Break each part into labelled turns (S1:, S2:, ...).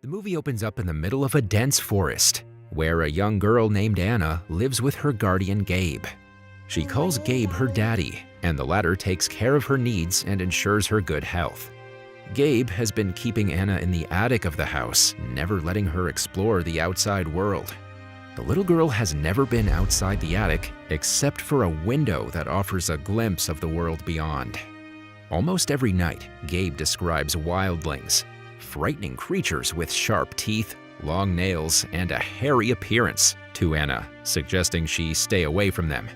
S1: The movie opens up in the middle of a dense forest, where a young girl named Anna lives with her guardian Gabe. She calls Gabe her daddy, and the latter takes care of her needs and ensures her good health. Gabe has been keeping Anna in the attic of the house, never letting her explore the outside world. The little girl has never been outside the attic except for a window that offers a glimpse of the world beyond. Almost every night, Gabe describes wildlings, frightening creatures with sharp teeth, long nails, and a hairy appearance, to Anna, suggesting she stay away from them.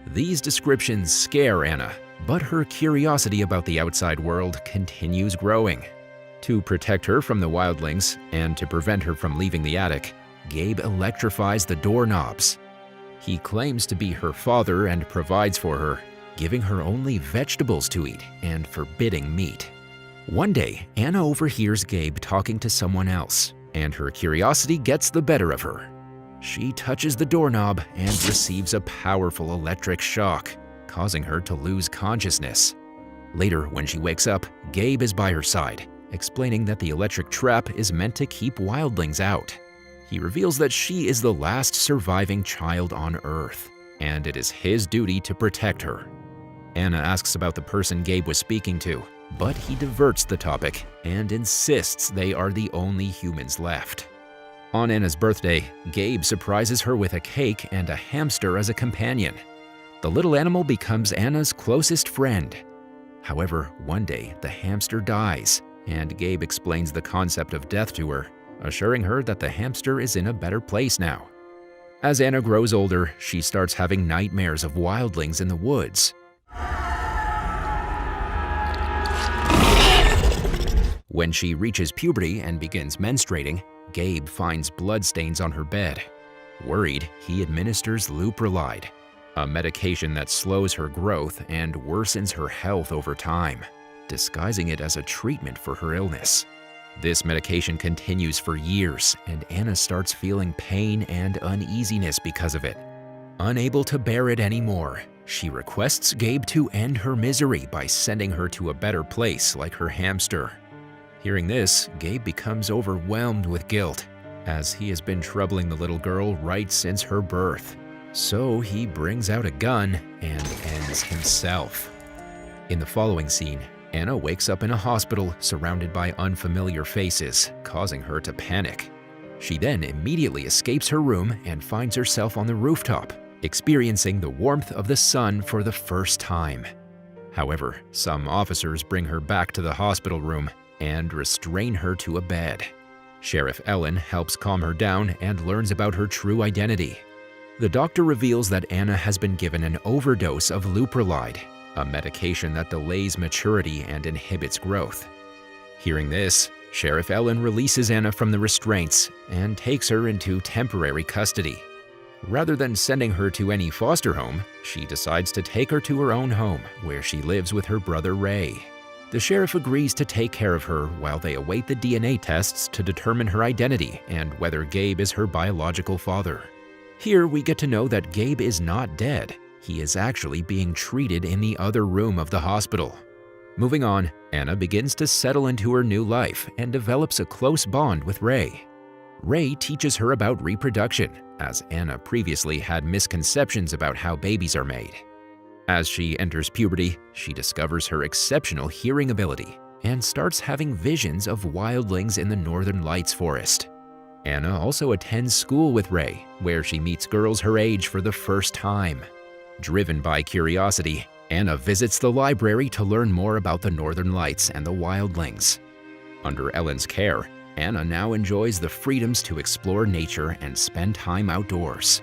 S1: These descriptions scare Anna, but her curiosity about the outside world continues growing. To protect her from the wildlings and to prevent her from leaving the attic, Gabe electrifies the doorknobs. He claims to be her father and provides for her, giving her only vegetables to eat and forbidding meat. One day, Anna overhears Gabe talking to someone else, and her curiosity gets the better of her. She touches the doorknob and receives a powerful electric shock, causing her to lose consciousness. Later, when she wakes up, Gabe is by her side, explaining that the electric trap is meant to keep wildlings out. He reveals that she is the last surviving child on Earth, and it is his duty to protect her. Anna asks about the person Gabe was speaking to, but he diverts the topic and insists they are the only humans left. On Anna's birthday, Gabe surprises her with a cake and a hamster as a companion. The little animal becomes Anna's closest friend. However, one day the hamster dies, and Gabe explains the concept of death to her, assuring her that the hamster is in a better place now. As Anna grows older, she starts having nightmares of wildlings in the woods. When she reaches puberty and begins menstruating, Gabe finds bloodstains on her bed. Worried, he administers Leuprolide, a medication that slows her growth and worsens her health over time, disguising it as a treatment for her illness. This medication continues for years, and Anna starts feeling pain and uneasiness because of it. Unable to bear it anymore, she requests Gabe to end her misery by sending her to a better place like her hamster. Hearing this, Gabe becomes overwhelmed with guilt, as he has been troubling the little girl right since her birth. So he brings out a gun and ends himself. In the following scene, Anna wakes up in a hospital surrounded by unfamiliar faces, causing her to panic. She then immediately escapes her room and finds herself on the rooftop, experiencing the warmth of the sun for the first time. However, some officers bring her back to the hospital room and restrain her to a bed. Sheriff Ellen helps calm her down and learns about her true identity. The doctor reveals that Anna has been given an overdose of Leuprolide, a medication that delays maturity and inhibits growth. Hearing this, Sheriff Ellen releases Anna from the restraints and takes her into temporary custody. Rather than sending her to any foster home, she decides to take her to her own home, where she lives with her brother Ray. The sheriff agrees to take care of her while they await the DNA tests to determine her identity and whether Gabe is her biological father. Here we get to know that Gabe is not dead. He is actually being treated in the other room of the hospital. Moving on, Anna begins to settle into her new life and develops a close bond with Ray. Ray teaches her about reproduction, as Anna previously had misconceptions about how babies are made. As she enters puberty, she discovers her exceptional hearing ability and starts having visions of wildlings in the Northern Lights forest. Anna also attends school with Ray, where she meets girls her age for the first time. Driven by curiosity, Anna visits the library to learn more about the Northern Lights and the wildlings. Under Ellen's care, Anna now enjoys the freedoms to explore nature and spend time outdoors.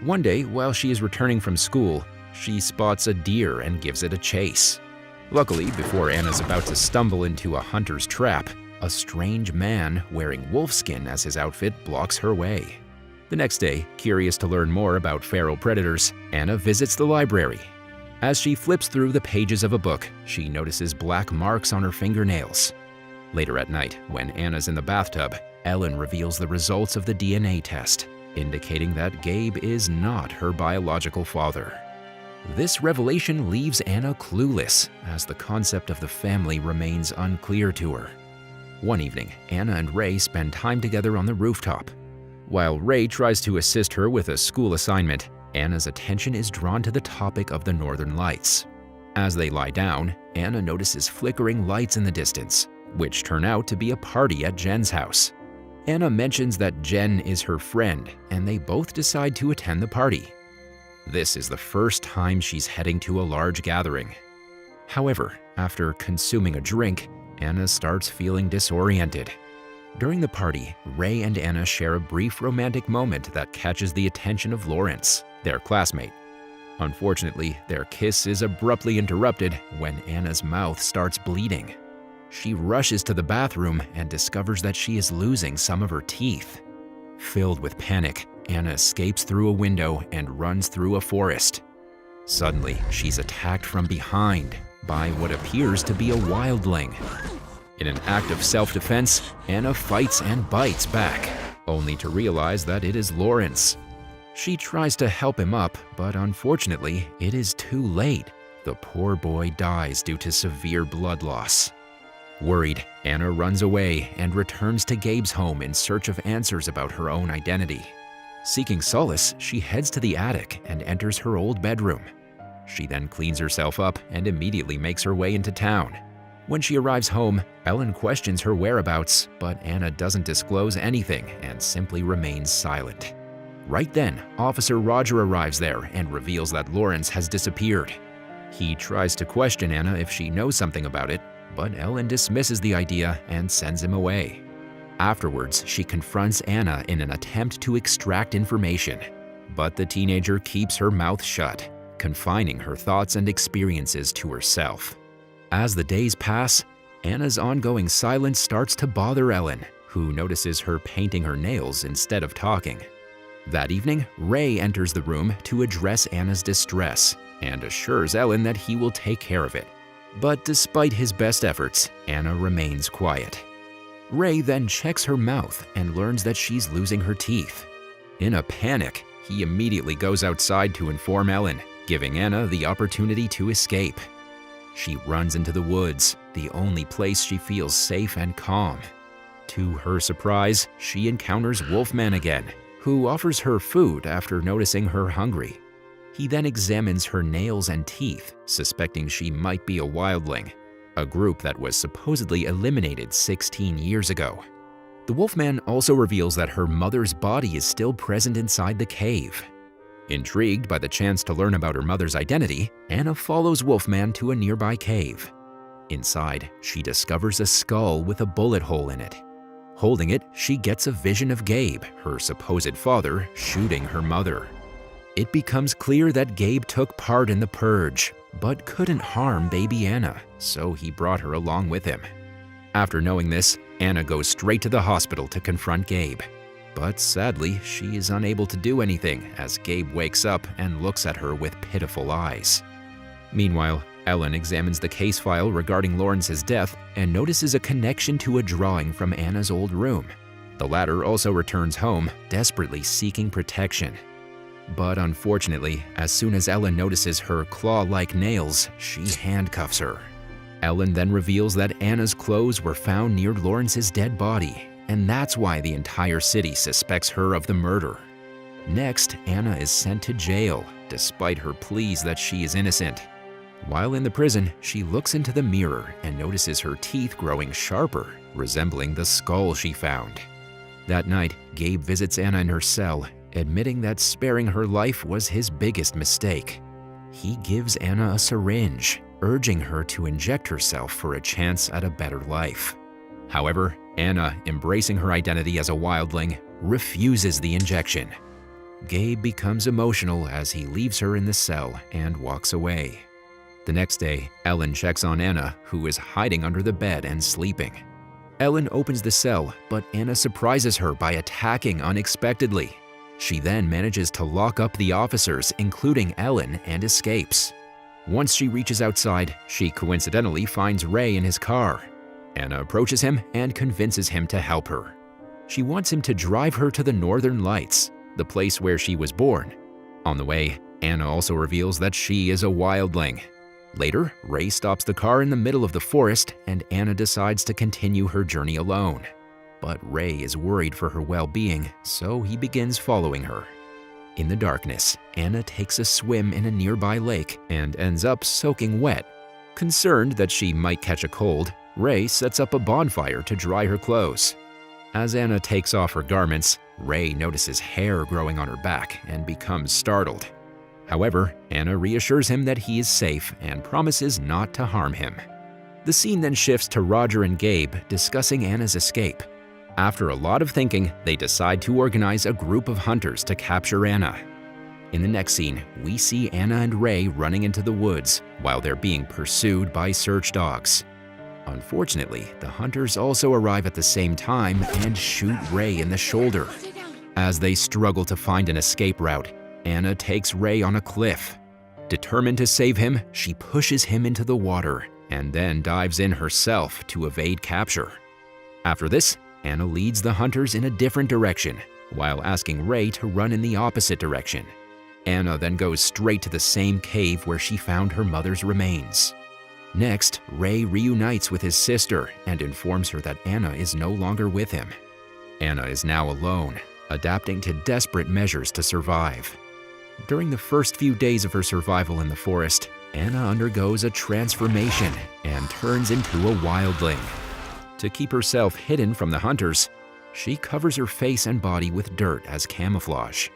S1: One day, while she is returning from school, she spots a deer and gives it a chase. Luckily, before Anna's about to stumble into a hunter's trap, a strange man wearing wolfskin as his outfit blocks her way. The next day, curious to learn more about feral predators, Anna visits the library. As she flips through the pages of a book, she notices black marks on her fingernails. Later at night, when Anna's in the bathtub, Ellen reveals the results of the DNA test, indicating that Gabe is not her biological father. This revelation leaves Anna clueless, as the concept of the family remains unclear to her. One evening, Anna and Ray spend time together on the rooftop. While Ray tries to assist her with a school assignment, Anna's attention is drawn to the topic of the Northern Lights. As they lie down, Anna notices flickering lights in the distance, which turn out to be a party at Jen's house. Anna mentions that Jen is her friend, and they both decide to attend the party. This is the first time she's heading to a large gathering. However, after consuming a drink, Anna starts feeling disoriented. During the party, Ray and Anna share a brief romantic moment that catches the attention of Lawrence, their classmate. Unfortunately, their kiss is abruptly interrupted when Anna's mouth starts bleeding. She rushes to the bathroom and discovers that she is losing some of her teeth. Filled with panic, Anna escapes through a window and runs through a forest. Suddenly, she's attacked from behind by what appears to be a wildling. In an act of self-defense, Anna fights and bites back, only to realize that it is Lawrence. She tries to help him up, but unfortunately, it is too late. The poor boy dies due to severe blood loss. Worried, Anna runs away and returns to Gabe's home in search of answers about her own identity. Seeking solace, she heads to the attic and enters her old bedroom. She then cleans herself up and immediately makes her way into town. When she arrives home, Ellen questions her whereabouts, but Anna doesn't disclose anything and simply remains silent. Right then, Officer Roger arrives there and reveals that Lawrence has disappeared. He tries to question Anna if she knows something about it, but Ellen dismisses the idea and sends him away. Afterwards, she confronts Anna in an attempt to extract information, but the teenager keeps her mouth shut, confining her thoughts and experiences to herself. As the days pass, Anna's ongoing silence starts to bother Ellen, who notices her painting her nails instead of talking. That evening, Ray enters the room to address Anna's distress and assures Ellen that he will take care of it. But despite his best efforts, Anna remains quiet. Ray then checks her mouth and learns that she's losing her teeth. In a panic, he immediately goes outside to inform Ellen, giving Anna the opportunity to escape. She runs into the woods, the only place she feels safe and calm. To her surprise, she encounters Wolfman again, who offers her food after noticing her hungry. He then examines her nails and teeth, suspecting she might be a wildling, a group that was supposedly eliminated 16 years ago. The Wolfman also reveals that her mother's body is still present inside the cave. Intrigued by the chance to learn about her mother's identity, Anna follows Wolfman to a nearby cave. Inside, she discovers a skull with a bullet hole in it. Holding it, she gets a vision of Gabe, her supposed father, shooting her mother. It becomes clear that Gabe took part in the purge, but couldn't harm baby Anna, so he brought her along with him. After knowing this, Anna goes straight to the hospital to confront Gabe. But sadly, she is unable to do anything as Gabe wakes up and looks at her with pitiful eyes. Meanwhile, Ellen examines the case file regarding Lawrence's death and notices a connection to a drawing from Anna's old room. The latter also returns home, desperately seeking protection. But unfortunately, as soon as Ellen notices her claw-like nails, she handcuffs her. Ellen then reveals that Anna's clothes were found near Lawrence's dead body, and that's why the entire city suspects her of the murder. Next, Anna is sent to jail, despite her pleas that she is innocent. While in the prison, she looks into the mirror and notices her teeth growing sharper, resembling the skull she found. That night, Gabe visits Anna in her cell, admitting that sparing her life was his biggest mistake. He gives Anna a syringe, urging her to inject herself for a chance at a better life. However, Anna, embracing her identity as a wildling, refuses the injection. Gabe becomes emotional as he leaves her in the cell and walks away. The next day, Ellen checks on Anna, who is hiding under the bed and sleeping. Ellen opens the cell, but Anna surprises her by attacking unexpectedly. She then manages to lock up the officers, including Ellen, and escapes. Once she reaches outside, she coincidentally finds Ray in his car. Anna approaches him and convinces him to help her. She wants him to drive her to the Northern Lights, the place where she was born. On the way, Anna also reveals that she is a wildling. Later, Ray stops the car in the middle of the forest and Anna decides to continue her journey alone. But Ray is worried for her well-being, so he begins following her. In the darkness, Anna takes a swim in a nearby lake and ends up soaking wet. Concerned that she might catch a cold, Ray sets up a bonfire to dry her clothes. As Anna takes off her garments, Ray notices hair growing on her back and becomes startled. However, Anna reassures him that he is safe and promises not to harm him. The scene then shifts to Roger and Gabe discussing Anna's escape. After a lot of thinking, they decide to organize a group of hunters to capture Anna. In the next scene, we see Anna and Ray running into the woods while they're being pursued by search dogs. Unfortunately, the hunters also arrive at the same time and shoot Ray in the shoulder. As they struggle to find an escape route, Anna takes Ray on a cliff. Determined to save him, she pushes him into the water and then dives in herself to evade capture. After this, Anna leads the hunters in a different direction while asking Ray to run in the opposite direction. Anna then goes straight to the same cave where she found her mother's remains. Next, Ray reunites with his sister and informs her that Anna is no longer with him. Anna is now alone, adapting to desperate measures to survive. During the first few days of her survival in the forest, Anna undergoes a transformation and turns into a wildling. To keep herself hidden from the hunters, she covers her face and body with dirt as camouflage.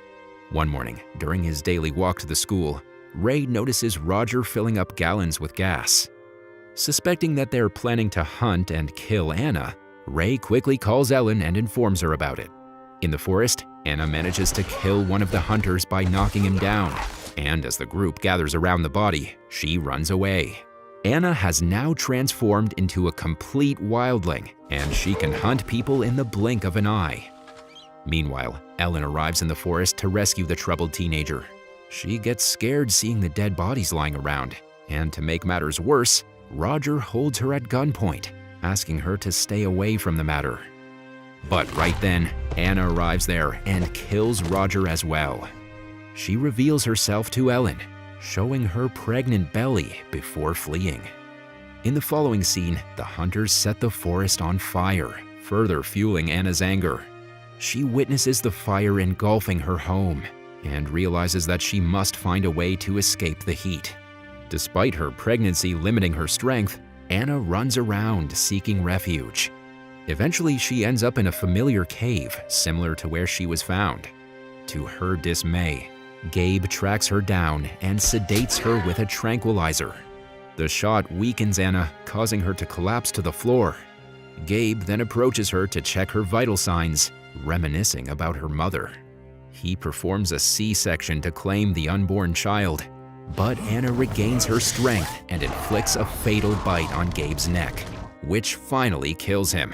S1: One morning, during his daily walk to the school, Ray notices Roger filling up gallons with gas. Suspecting that they're planning to hunt and kill Anna, Ray quickly calls Ellen and informs her about it. In the forest, Anna manages to kill one of the hunters by knocking him down, and as the group gathers around the body, she runs away. Anna has now transformed into a complete wildling, and she can hunt people in the blink of an eye. Meanwhile, Ellen arrives in the forest to rescue the troubled teenager. She gets scared seeing the dead bodies lying around, and to make matters worse, Roger holds her at gunpoint, asking her to stay away from the matter. But right then, Anna arrives there and kills Roger as well. She reveals herself to Ellen, showing her pregnant belly before fleeing. In the following scene, the hunters set the forest on fire, further fueling Anna's anger. She witnesses the fire engulfing her home and realizes that she must find a way to escape the heat. Despite her pregnancy limiting her strength, Anna runs around seeking refuge. Eventually, she ends up in a familiar cave similar to where she was found. To her dismay, Gabe tracks her down and sedates her with a tranquilizer. The shot weakens Anna, causing her to collapse to the floor. Gabe then approaches her to check her vital signs, reminiscing about her mother. He performs a C-section to claim the unborn child, but Anna regains her strength and inflicts a fatal bite on Gabe's neck, which finally kills him.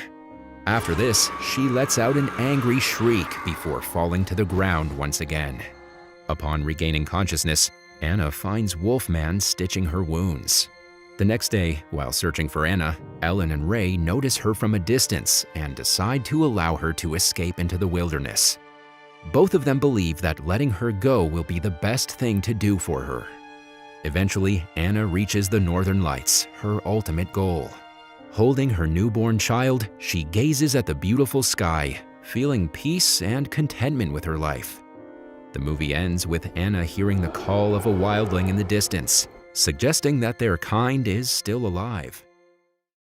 S1: After this, she lets out an angry shriek before falling to the ground once again. Upon regaining consciousness, Anna finds Wolfman stitching her wounds. The next day, while searching for Anna, Ellen and Ray notice her from a distance and decide to allow her to escape into the wilderness. Both of them believe that letting her go will be the best thing to do for her. Eventually, Anna reaches the Northern Lights, her ultimate goal. Holding her newborn child, she gazes at the beautiful sky, feeling peace and contentment with her life. The movie ends with Anna hearing the call of a wildling in the distance, suggesting that their kind is still alive.